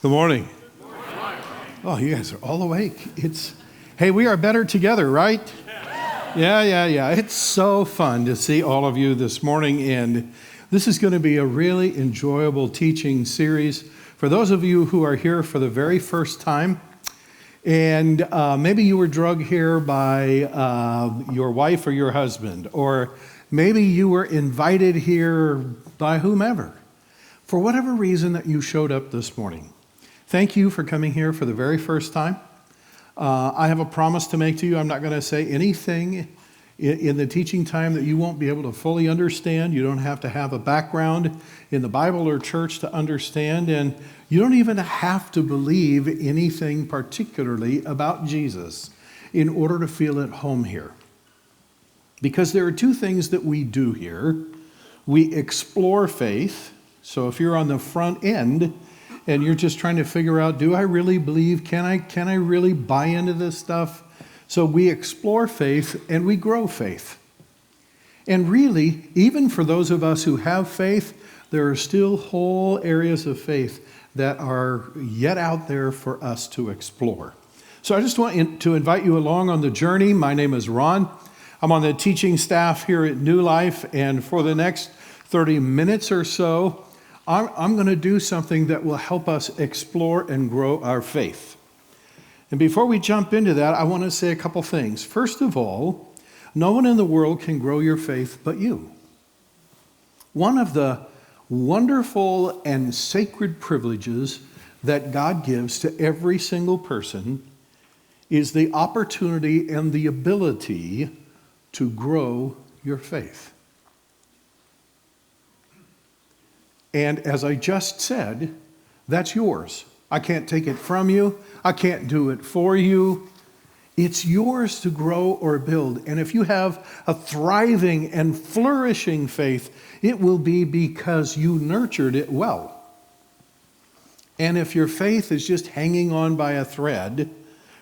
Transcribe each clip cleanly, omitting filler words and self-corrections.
Good morning. Oh, you guys are all awake. Hey, we are better together, right? Yeah. It's so fun to see all of you this morning, and this is going to be a really enjoyable teaching series for those of you who are here for the very first time. And maybe you were drugged here by your wife or your husband, or maybe you were invited here by whomever. For whatever reason that you showed up this morning, thank you for coming here for the very first time. I have a promise to make to you. I'm not going to say anything in the teaching time that you won't be able to fully understand. You don't have to have a background in the Bible or church to understand, and you don't even have to believe anything particularly about Jesus in order to feel at home here. Because there are two things that we do here. We explore faith. So if you're on the front end and you're just trying to figure out, do I really believe? Can I really buy into this stuff? So we explore faith and we grow faith. And really, even for those of us who have faith, there are still whole areas of faith that are yet out there for us to explore. So I just want to invite you along on the journey. My name is Ron. I'm on the teaching staff here at New Life, and for the next 30 minutes or so, I'm going to do something that will help us explore and grow our faith. And before we jump into that, I want to say a couple things. First of all, no one in the world can grow your faith but you. One of the wonderful and sacred privileges that God gives to every single person is the opportunity and the ability to grow your faith. And as I just said, that's yours. I can't take it from you. I can't do it for you. It's yours to grow or build. And if you have a thriving and flourishing faith, it will be because you nurtured it well. And if your faith is just hanging on by a thread,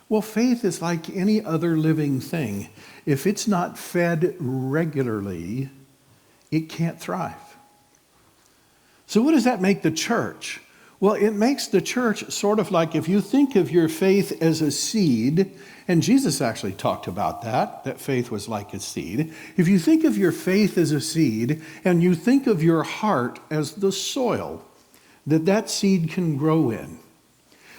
well, faith is like any other living thing. If it's not fed regularly, it can't thrive. So what does that make the church? Well, it makes the church sort of like, if you think of your faith as a seed, and Jesus actually talked about that faith was like a seed. If you think of your faith as a seed, and you think of your heart as the soil that seed can grow in,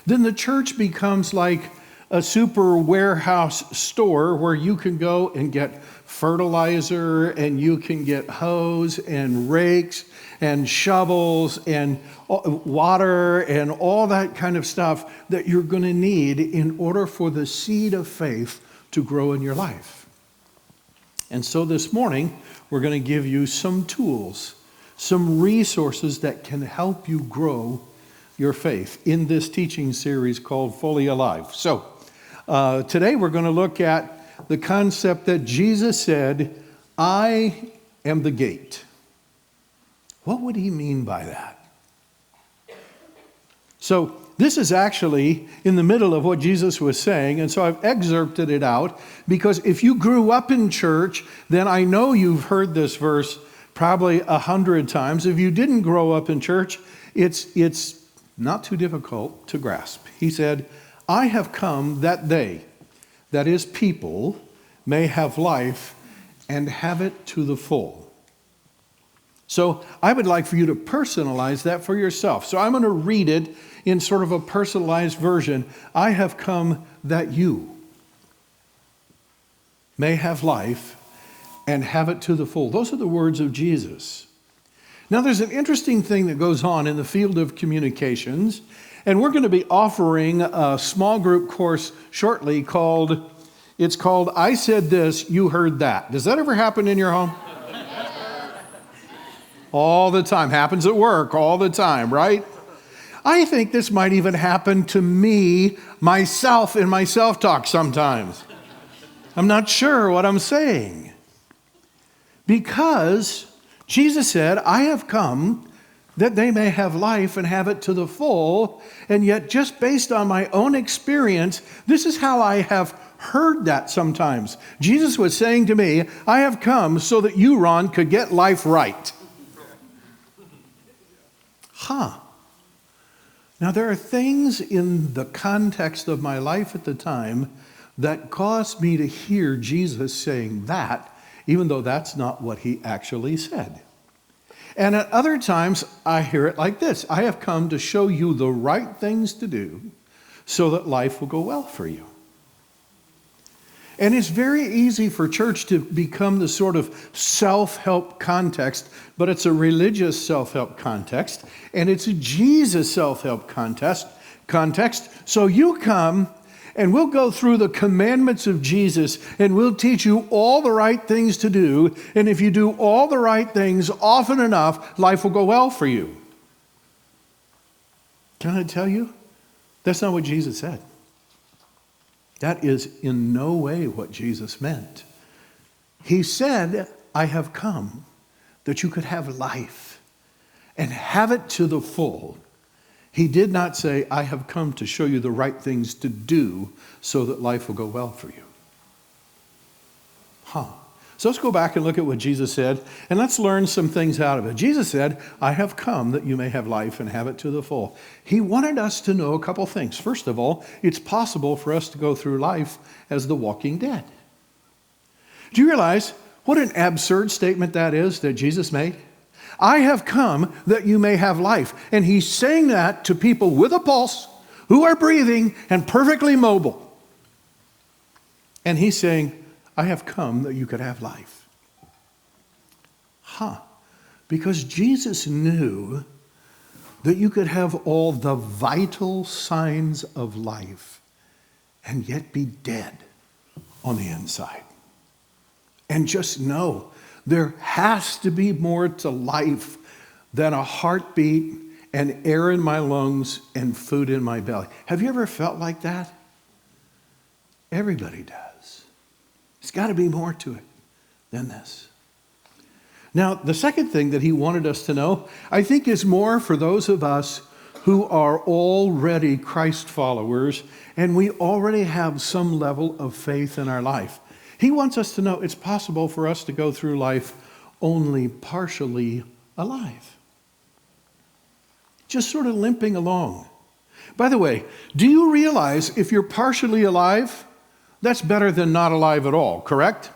then the church becomes like a super warehouse store where you can go and get fertilizer, and you can get hose and rakes and shovels and water and all that kind of stuff that you're going to need in order for the seed of faith to grow in your life. And so this morning, we're going to give you some tools, some resources that can help you grow your faith in this teaching series called Fully Alive. So today we're going to look at the concept that Jesus said, I am the gate. What would he mean by that? So this is actually in the middle of what Jesus was saying, and so I've excerpted it out, because if you grew up in church, then I know you've heard this verse probably 100 times. If you didn't grow up in church, it's not too difficult to grasp. He said, I have come that they, that is people, may have life and have it to the full. So I would like for you to personalize that for yourself. So I'm going to read it in sort of a personalized version. I have come that you may have life and have it to the full. Those are the words of Jesus. Now there's an interesting thing that goes on in the field of communications, and we're going to be offering a small group course shortly called I Said This, You Heard That. Does that ever happen in your home? All the time. Happens at work all the time, right? I think this might even happen to me, myself, in my self-talk sometimes. I'm not sure what I'm saying. Because Jesus said, I have come that they may have life and have it to the full. And yet, just based on my own experience, this is how I have heard that sometimes. Jesus was saying to me, I have come so that you, Ron, could get life right. Now, there are things in the context of my life at the time that caused me to hear Jesus saying that, even though that's not what he actually said. And at other times, I hear it like this: I have come to show you the right things to do so that life will go well for you. And it's very easy for church to become the sort of self-help context, but it's a religious self-help context, and it's a Jesus self-help context. So you come, and we'll go through the commandments of Jesus, and we'll teach you all the right things to do, and if you do all the right things often enough, life will go well for you. Can I tell you? That's not what Jesus said. That is in no way what Jesus meant. He said, I have come that you could have life and have it to the full. He did not say, I have come to show you the right things to do so that life will go well for you. So let's go back and look at what Jesus said, and let's learn some things out of it. Jesus said, I have come that you may have life and have it to the full. He wanted us to know a couple things. First of all, it's possible for us to go through life as the walking dead. Do you realize what an absurd statement that is that Jesus made? I have come that you may have life. And he's saying that to people with a pulse, who are breathing and perfectly mobile. And he's saying, I have come that you could have life. Because Jesus knew that you could have all the vital signs of life and yet be dead on the inside. And just know there has to be more to life than a heartbeat and air in my lungs and food in my belly. Have you ever felt like that? Everybody does. There's got to be more to it than this. Now, the second thing that he wanted us to know, I think, is more for those of us who are already Christ followers and we already have some level of faith in our life. He wants us to know it's possible for us to go through life only partially alive. Just sort of limping along. By the way, do you realize if you're partially alive, that's better than not alive at all, correct?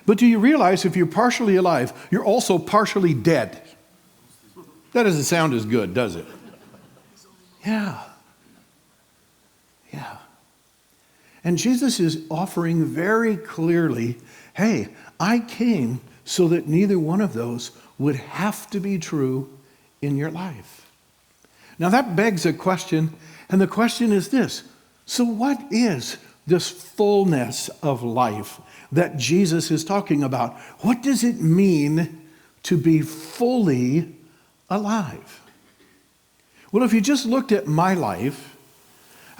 But do you realize if you're partially alive, you're also partially dead? That doesn't sound as good, does it? Yeah. And Jesus is offering very clearly, hey, I came so that neither one of those would have to be true in your life. Now that begs a question, and the question is this: so what is this fullness of life that Jesus is talking about? What does it mean to be fully alive? Well, if you just looked at my life,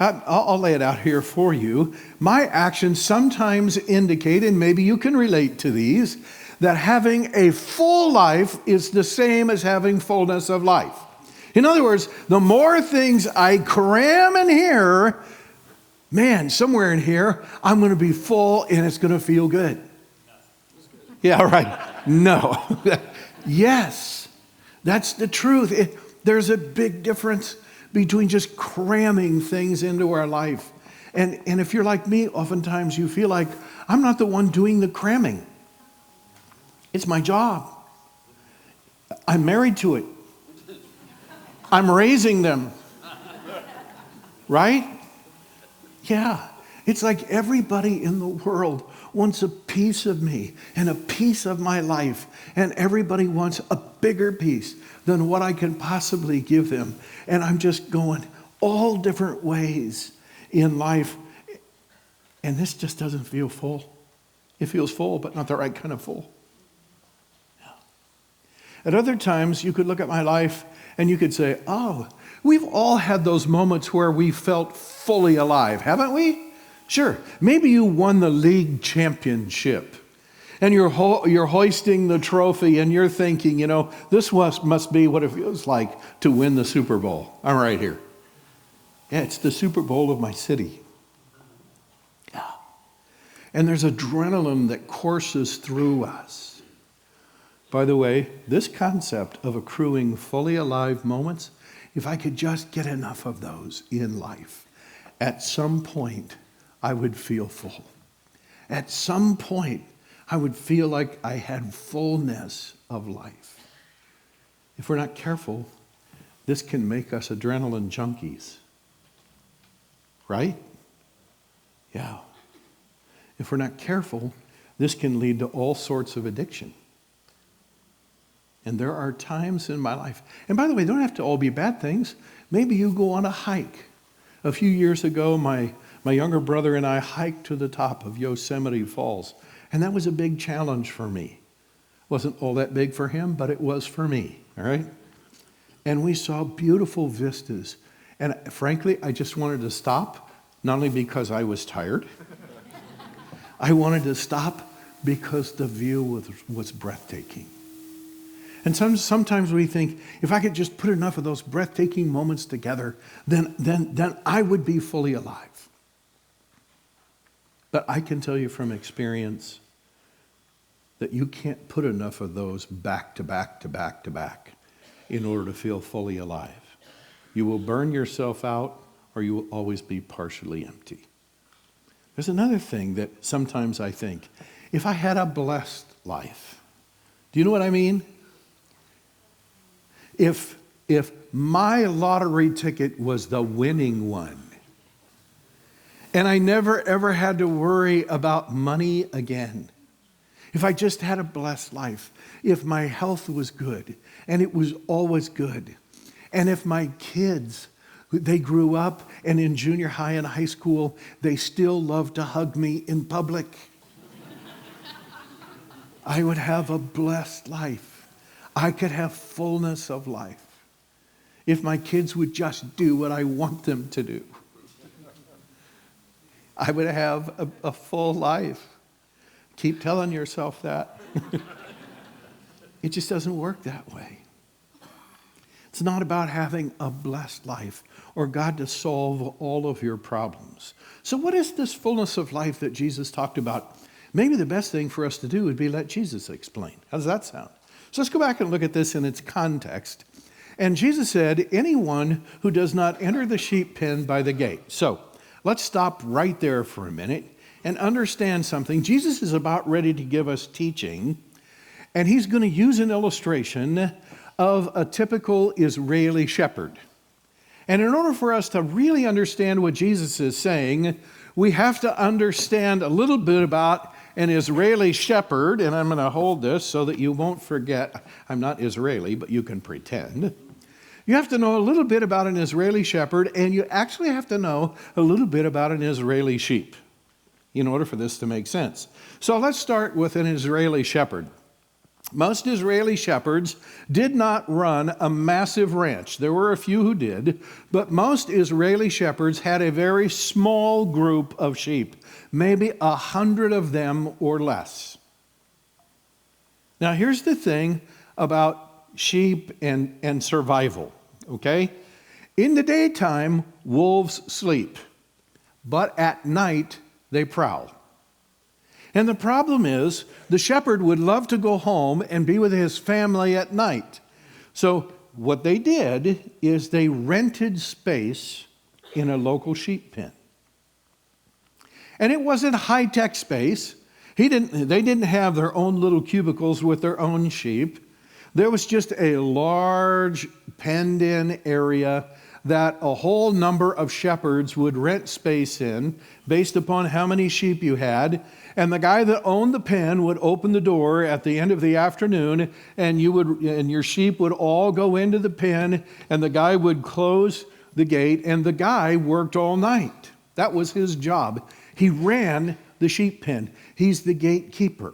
I'll lay it out here for you. My actions sometimes indicate, and maybe you can relate to these, that having a full life is the same as having fullness of life. In other words, the more things I cram in here, man, somewhere in here, I'm going to be full and it's going to feel good. Yeah, right. No. Yes, that's the truth. There's a big difference between just cramming things into our life. And if you're like me, oftentimes you feel like I'm not the one doing the cramming. It's my job. I'm married to it. I'm raising them. Right? Yeah, it's like everybody in the world wants a piece of me and a piece of my life, and everybody wants a bigger piece than what I can possibly give them. And I'm just going all different ways in life, and this just doesn't feel full. It feels full, but not the right kind of full. Yeah. At other times, you could look at my life and you could say, oh, we've all had those moments where we felt fully alive, haven't we? Sure. Maybe you won the league championship and you're hoisting the trophy and you're thinking, this must be what it feels like to win the Super Bowl. I'm right here. Yeah, it's the Super Bowl of my city. Yeah. And there's adrenaline that courses through us. By the way, this concept of accruing fully alive moments, if I could just get enough of those in life, at some point I would feel full. At some point I would feel like I had fullness of life. If we're not careful, this can make us adrenaline junkies. Right? Yeah. If we're not careful, this can lead to all sorts of addiction. And there are times in my life, and by the way, they don't have to all be bad things. Maybe you go on a hike. A few years ago, my younger brother and I hiked to the top of Yosemite Falls, and that was a big challenge for me. Wasn't all that big for him, but it was for me, all right? And we saw beautiful vistas. And frankly, I just wanted to stop, not only because I was tired. I wanted to stop because the view was breathtaking. And sometimes we think, if I could just put enough of those breathtaking moments together, then I would be fully alive. But I can tell you from experience that you can't put enough of those back to back to back to back in order to feel fully alive. You will burn yourself out, or you will always be partially empty. There's another thing that sometimes I think, if I had a blessed life, do you know what I mean? If my lottery ticket was the winning one, and I never ever had to worry about money again, if I just had a blessed life, if my health was good, and it was always good, and if my kids, they grew up and in junior high and high school, they still loved to hug me in public, I would have a blessed life. I could have fullness of life if my kids would just do what I want them to do. I would have a full life. Keep telling yourself that. It just doesn't work that way. It's not about having a blessed life or God to solve all of your problems. So what is this fullness of life that Jesus talked about? Maybe the best thing for us to do would be let Jesus explain. How does that sound? So let's go back and look at this in its context. And Jesus said, anyone who does not enter the sheep pen by the gate. So let's stop right there for a minute and understand something. Jesus is about ready to give us teaching, and he's going to use an illustration of a typical Israeli shepherd. And in order for us to really understand what Jesus is saying, we have to understand a little bit about an Israeli shepherd, and I'm going to hold this so that you won't forget. I'm not Israeli, but you can pretend. You have to know a little bit about an Israeli shepherd, and you actually have to know a little bit about an Israeli sheep in order for this to make sense. So let's start with an Israeli shepherd. Most Israeli shepherds did not run a massive ranch. There were a few who did, but most Israeli shepherds had a very small group of sheep, maybe 100 of them or less. Now here's the thing about sheep and survival, okay? In the daytime, wolves sleep, but at night they prowl. And the problem is, the shepherd would love to go home and be with his family at night. So what they did is they rented space in a local sheep pen. And it wasn't high-tech space. They didn't have their own little cubicles with their own sheep. There was just a large penned-in area that a whole number of shepherds would rent space in based upon how many sheep you had. And the guy that owned the pen would open the door at the end of the afternoon, and your sheep would all go into the pen, and the guy would close the gate, and the guy worked all night. That was his job. He ran the sheep pen. He's the gatekeeper.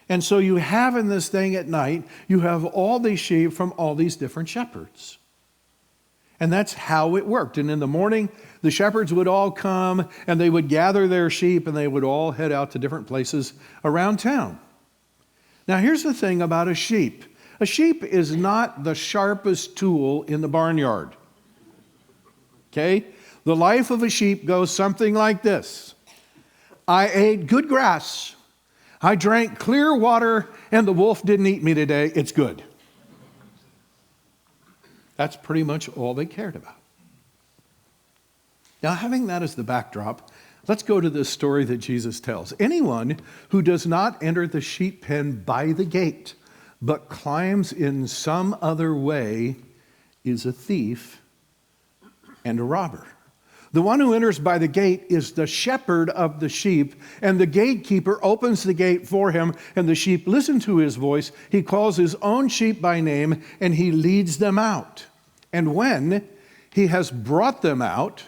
And so you have in this thing at night, you have all these sheep from all these different shepherds. And that's how it worked. And in the morning, the shepherds would all come and they would gather their sheep and they would all head out to different places around town. Now, here's the thing about a sheep. A sheep is not the sharpest tool in the barnyard. Okay? The life of a sheep goes something like this. I ate good grass. I drank clear water, and the wolf didn't eat me today. It's good. That's pretty much all they cared about. Now, having that as the backdrop, let's go to this story that Jesus tells. Anyone who does not enter the sheep pen by the gate, but climbs in some other way, is a thief and a robber. The one who enters by the gate is the shepherd of the sheep, and the gatekeeper opens the gate for him, and the sheep listen to his voice. He calls his own sheep by name, and he leads them out. And when he has brought them out,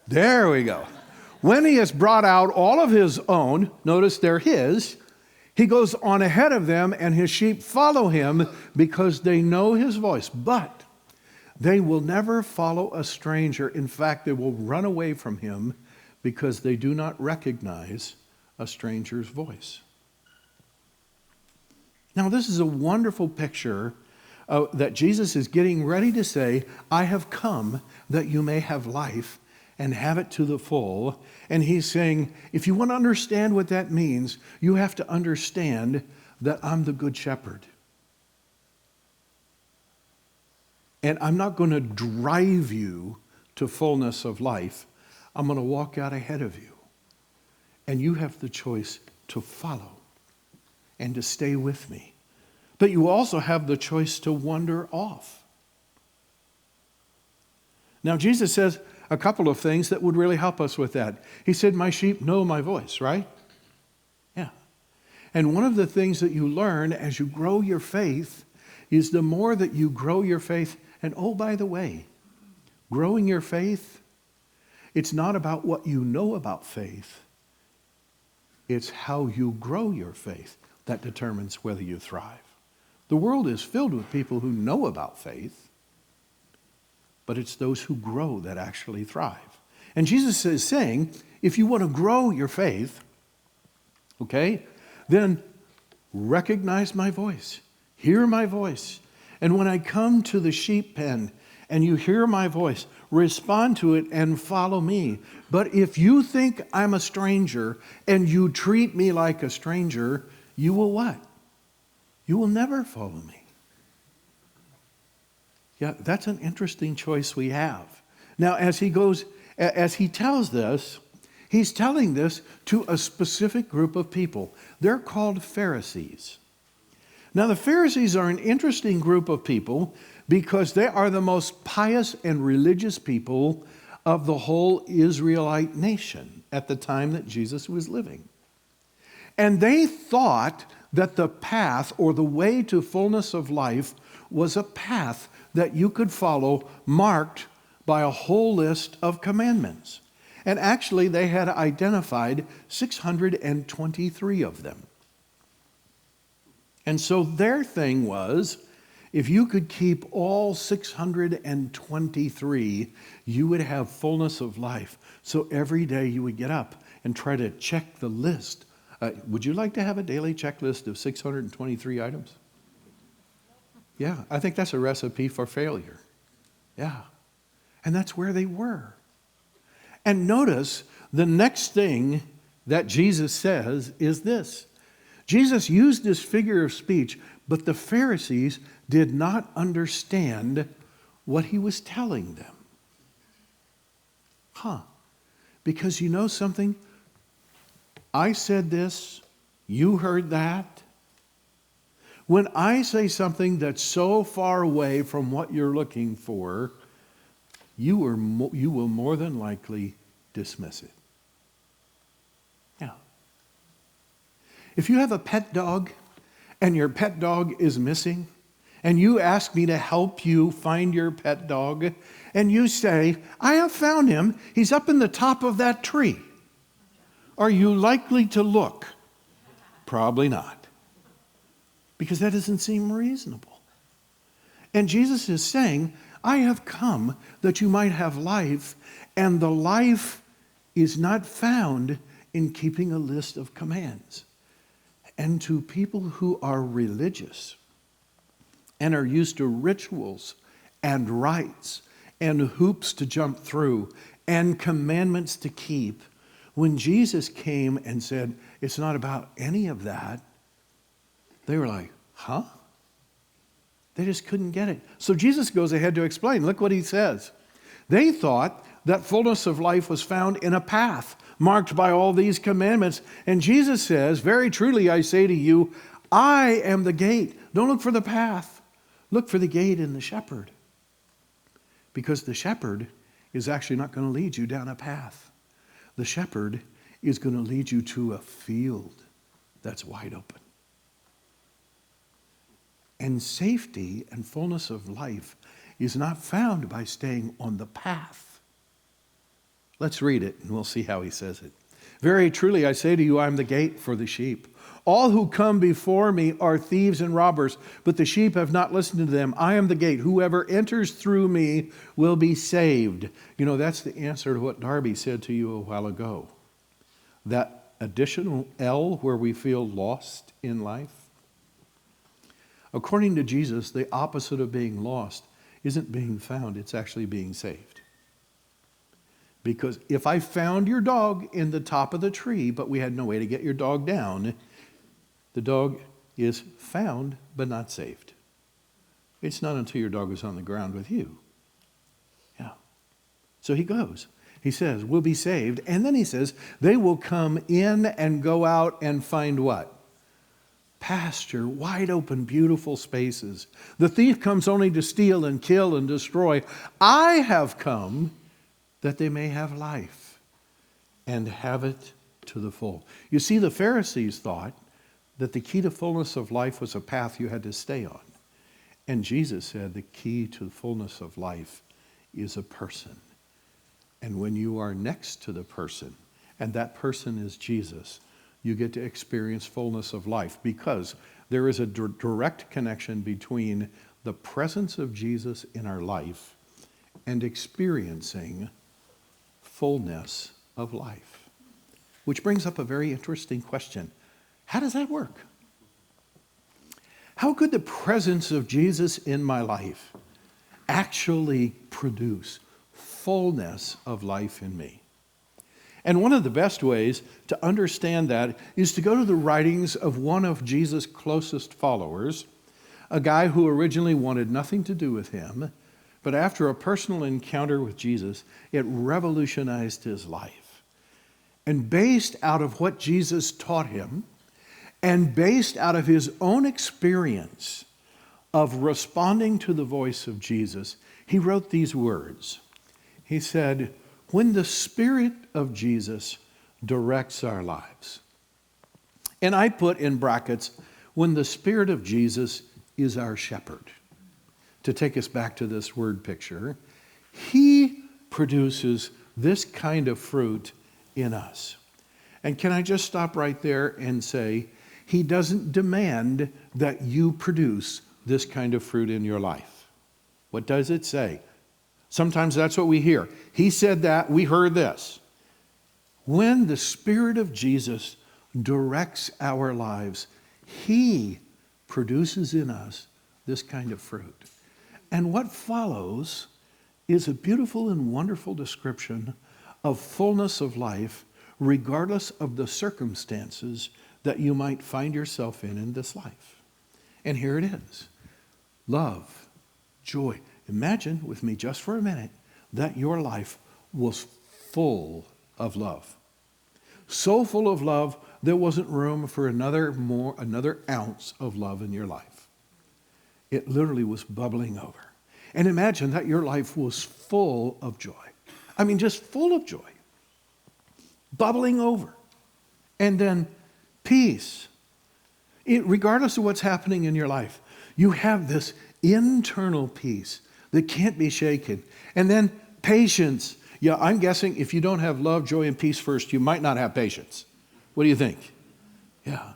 there we go. When he has brought out all of his own, notice they're his, he goes on ahead of them, and his sheep follow him because they know his voice. But they will never follow a stranger. In fact, they will run away from him because they do not recognize a stranger's voice. Now, this is a wonderful picture that Jesus is getting ready to say, I have come that you may have life and have it to the full. And he's saying, if you want to understand what that means, you have to understand that I'm the good shepherd. And I'm not going to drive you to fullness of life. I'm going to walk out ahead of you. And you have the choice to follow and to stay with me. But you also have the choice to wander off. Now, Jesus says a couple of things that would really help us with that. He said, my sheep know my voice, right? Yeah. And one of the things that you learn as you grow your faith is the more that you grow your faith, and oh, by the way, growing your faith, it's not about what you know about faith. It's how you grow your faith that determines whether you thrive. The world is filled with people who know about faith, but it's those who grow that actually thrive. And Jesus is saying, if you want to grow your faith, okay, then recognize my voice, hear my voice. And when I come to the sheep pen and you hear my voice, respond to it and follow me. But if you think I'm a stranger and you treat me like a stranger, you will what? You will never follow me. Yeah, that's an interesting choice we have. Now, as he tells this, he's telling this to a specific group of people. They're called Pharisees. Now, the Pharisees are an interesting group of people because they are the most pious and religious people of the whole Israelite nation at the time that Jesus was living. And they thought that the path or the way to fullness of life was a path that you could follow marked by a whole list of commandments. And actually, they had identified 623 of them. And so their thing was, if you could keep all 623, you would have fullness of life. So every day you would get up and try to check the list. Would you like to have a daily checklist of 623 items? Yeah, I think that's a recipe for failure. Yeah. And that's where they were. And notice the next thing that Jesus says is this. Jesus used this figure of speech, but the Pharisees did not understand what he was telling them. Because you know something? I said this, you heard that. When I say something that's so far away from what you're looking for, you will more than likely dismiss it. Yeah. If you have a pet dog and your pet dog is missing, and you ask me to help you find your pet dog, and you say, I have found him, he's up in the top of that tree. Are you likely to look? Probably not. Because that doesn't seem reasonable. And Jesus is saying, I have come that you might have life, and the life is not found in keeping a list of commands. And to people who are religious and are used to rituals and rites and hoops to jump through and commandments to keep, when Jesus came and said, it's not about any of that, they were like, huh? They just couldn't get it. So Jesus goes ahead to explain. Look what he says. They thought that fullness of life was found in a path marked by all these commandments. And Jesus says, very truly I say to you, I am the gate. Don't look for the path. Look for the gate and the shepherd. Because the shepherd is actually not going to lead you down a path. The shepherd is going to lead you to a field that's wide open. And safety and fullness of life is not found by staying on the path. Let's read it and we'll see how he says it. Very truly I say to you, I am the gate for the sheep. All who come before me are thieves and robbers, but the sheep have not listened to them. I am the gate. Whoever enters through me will be saved. You know, that's the answer to what Darby said to you a while ago. That additional L where we feel lost in life. According to Jesus, the opposite of being lost isn't being found, it's actually being saved. Because if I found your dog in the top of the tree, but we had no way to get your dog down, the dog is found but not saved. It's not until your dog is on the ground with you. Yeah. So he goes. He says, we'll be saved. And then he says, they will come in and go out and find what? Pasture, wide open, beautiful spaces. The thief comes only to steal and kill and destroy. I have come that they may have life and have it to the full. You see, the Pharisees thought that the key to fullness of life was a path you had to stay on. And Jesus said the key to the fullness of life is a person. And when you are next to the person, and that person is Jesus, you get to experience fullness of life, because there is a direct connection between the presence of Jesus in our life and experiencing fullness of life. Which brings up a very interesting question. How does that work? How could the presence of Jesus in my life actually produce fullness of life in me? And one of the best ways to understand that is to go to the writings of one of Jesus' closest followers, a guy who originally wanted nothing to do with him, but after a personal encounter with Jesus, it revolutionized his life. And based out of what Jesus taught him, and based out of his own experience of responding to the voice of Jesus, he wrote these words. He said, when the Spirit of Jesus directs our lives. And I put in brackets, when the Spirit of Jesus is our shepherd. To take us back to this word picture, he produces this kind of fruit in us. And can I just stop right there and say, he doesn't demand that you produce this kind of fruit in your life. What does it say? Sometimes that's what we hear. He said that, we heard this. When the Spirit of Jesus directs our lives, he produces in us this kind of fruit. And what follows is a beautiful and wonderful description of fullness of life, regardless of the circumstances that you might find yourself in this life. And here it is. Love, joy. Imagine with me just for a minute that your life was full of love. So full of love, there wasn't room for another ounce of love in your life. It literally was bubbling over. And imagine that your life was full of joy. I mean, just full of joy. Bubbling over. And then peace. Regardless of what's happening in your life, you have this internal peace that can't be shaken. And then patience. Yeah, I'm guessing if you don't have love, joy, and peace first, you might not have patience. What do you think? Yeah.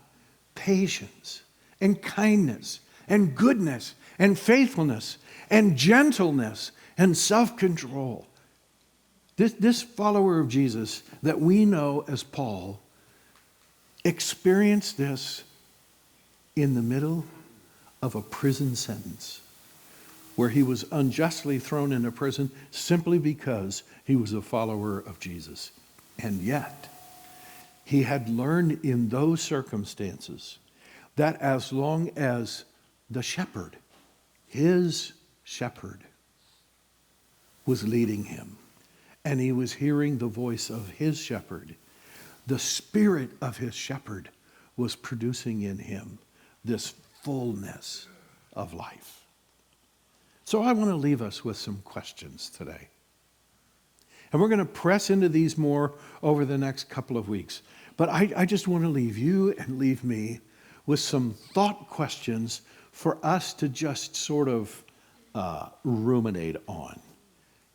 Patience and kindness and goodness and faithfulness and gentleness and self-control. This follower of Jesus that we know as Paul experienced this in the middle of a prison sentence, where he was unjustly thrown into prison simply because he was a follower of Jesus. And yet, He had learned in those circumstances that as long as the shepherd, his shepherd, was leading him, and he was hearing the voice of his shepherd, the spirit of his shepherd was producing in him this fullness of life. So I want to leave us with some questions today. And we're going to press into these more over the next couple of weeks. But I just want to leave you and leave me with some thought questions for us to just sort of ruminate on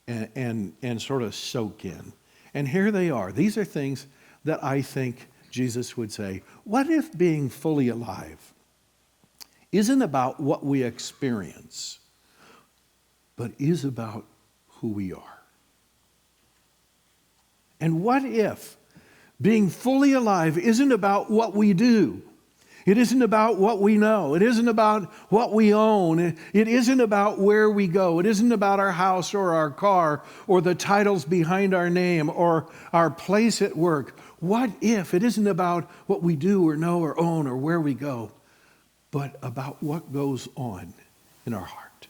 and sort of soak in. And here they are. These are things that I think Jesus would say. What if being fully alive isn't about what we experience, but is about who we are? And what if being fully alive isn't about what we do? It isn't about what we know. It isn't about what we own. It isn't about where we go. It isn't about our house or our car or the titles behind our name or our place at work. What if it isn't about what we do or know or own or where we go, but about what goes on in our heart?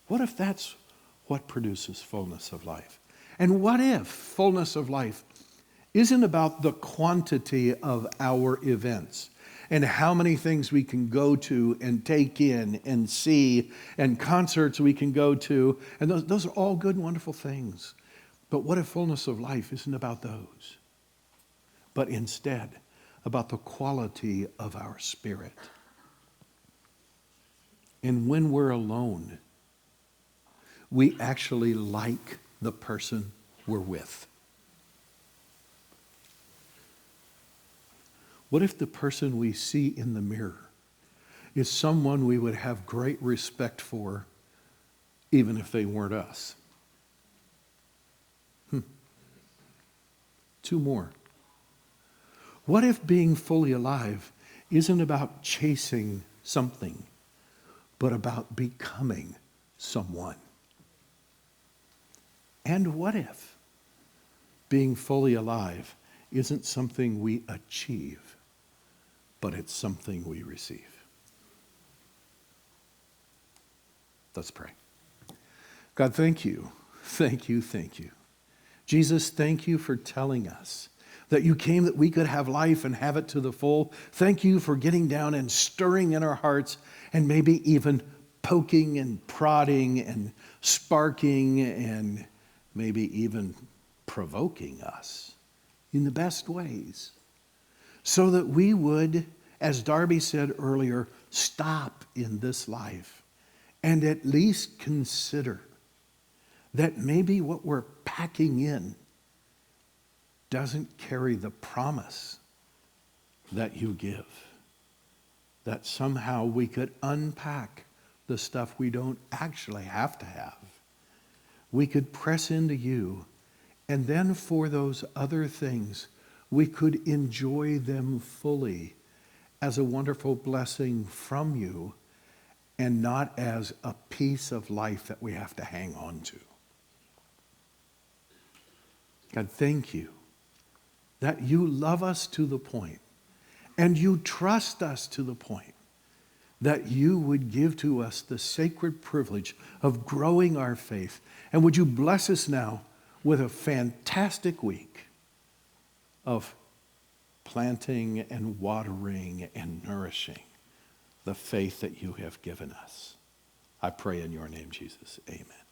What if that's what produces fullness of life? And what if fullness of life isn't about the quantity of our events and how many things we can go to and take in and see and concerts we can go to? And those are all good and wonderful things. But what if fullness of life isn't about those, but instead about the quality of our spirit? And when we're alone, we actually like the person we're with. What if the person we see in the mirror is someone we would have great respect for, even if they weren't us? Two more. What if being fully alive isn't about chasing something, but about becoming someone? And what if being fully alive isn't something we achieve, but it's something we receive? Let's pray. God, thank you. Thank you. Thank you. Jesus, thank you for telling us that you came that we could have life and have it to the full. Thank you for getting down and stirring in our hearts and maybe even poking and prodding and sparking and maybe even provoking us in the best ways, so that we would, as Darby said earlier, stop in this life and at least consider that maybe what we're packing in doesn't carry the promise that you give, that somehow we could unpack the stuff we don't actually have to have. We could press into you, and then for those other things, we could enjoy them fully as a wonderful blessing from you and not as a piece of life that we have to hang on to. God, thank you that you love us to the point and you trust us to the point that you would give to us the sacred privilege of growing our faith. And would you bless us now with a fantastic week of planting and watering and nourishing the faith that you have given us. I pray in your name, Jesus. Amen.